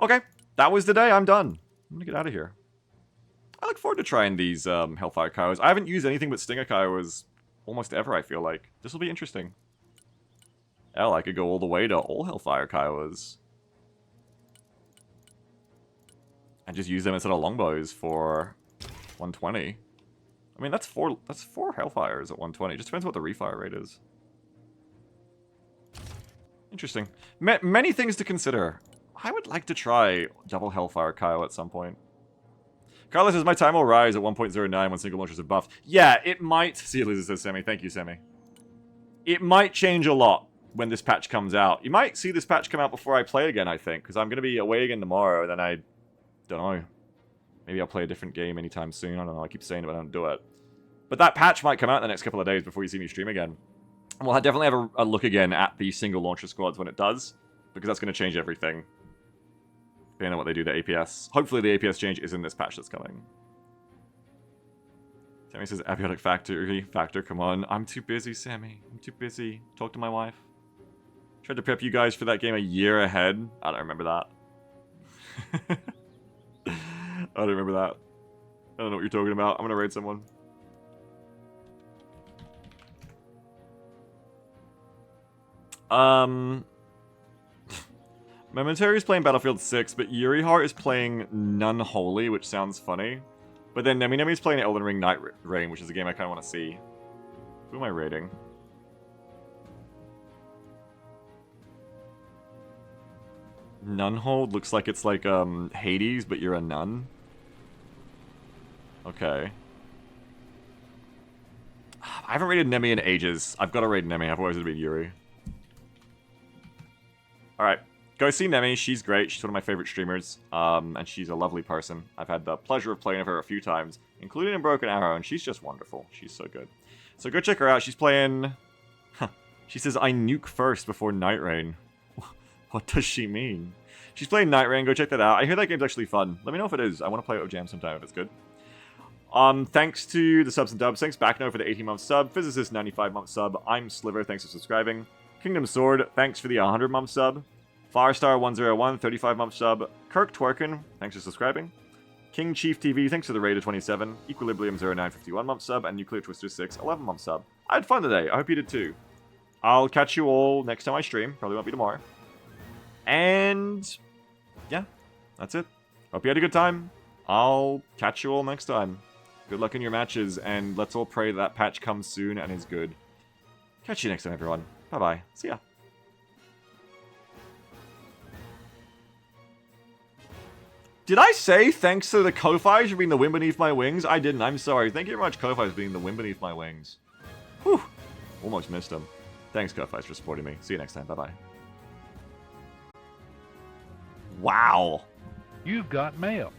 Okay, that was the day. I'm done. I'm gonna get out of here. I look forward to trying these Hellfire Kiowas. I haven't used anything but Stinger Kiowas almost ever, I feel like. This will be interesting. Hell, I could go all the way to all Hellfire Kiowas. And just use them instead of longbows for 120. I mean, that's four Hellfires at 120. Just depends what the refire rate is. Interesting. Many things to consider. I would like to try double Hellfire Kiowa at some point. Carlos says, my time will rise at 1.09 when single launchers are buffed. Yeah, it might. See you, Lisa says, Sammy. Thank you, Sammy. It might change a lot when this patch comes out. You might see this patch come out before I play again, I think. Because I'm going to be away again tomorrow, and then I don't know. Maybe I'll play a different game anytime soon. I don't know. I keep saying it, but I don't do it. But that patch might come out in the next couple of days before you see me stream again. And we'll definitely have a look again at the single launcher squads when it does. Because that's going to change everything. Depending on what they do to APS. Hopefully the APS change is in this patch that's coming. Sammy says, abiotic factor, come on. I'm too busy, Sammy. I'm too busy. Talk to my wife. Tried to prep you guys for that game a year ahead. I don't remember that. I don't remember that. I don't know what you're talking about. I'm gonna raid someone. Momentary is playing Battlefield 6, but Yuri Heart is playing None Holy, which sounds funny. But then Nemi Nemi's playing Elden Ring Night Rain, which is a game I kind of want to see. Who am I raiding? Nunhold looks like it's like Hades, but you're a nun. Okay. I haven't raided Nemi in ages. I've got to raid Nemi, otherwise it'll be Yuri. Alright. Go see Nemi. She's great. She's one of my favorite streamers. And she's a lovely person. I've had the pleasure of playing with her a few times, including in Broken Arrow, and she's just wonderful. She's so good. So go check her out. She's playing... She says, I nuke first before Night Rain. What does she mean? She's playing Night Rain. Go check that out. I hear that game's actually fun. Let me know if it is. I want to play it with Jam sometime if it's good. Thanks to the subs and dubs. Thanks Backno for the 18-month sub. Physicist 95-month sub. I'm Sliver. Thanks for subscribing. Kingdom Sword. Thanks for the 100-month sub. Firestar101, 35-month sub. Kirk Twerkin, thanks for subscribing. King Chief TV, thanks for the raid of 27. Equilibrium09, 51-month sub. And Nuclear Twister 6, 11-month sub. I had fun today. I hope you did too. I'll catch you all next time I stream. Probably won't be tomorrow. And yeah, that's it. Hope you had a good time. I'll catch you all next time. Good luck in your matches, and let's all pray that patch comes soon and is good. Catch you next time, everyone. Bye-bye. See ya. Did I say thanks to the Ko-Fi for being the wind beneath my wings? I didn't. I'm sorry. Thank you very much, Ko-Fi, for being the wind beneath my wings. Whew. Almost missed him. Thanks, Ko-Fi, for supporting me. See you next time. Bye-bye. Wow. You've got mail.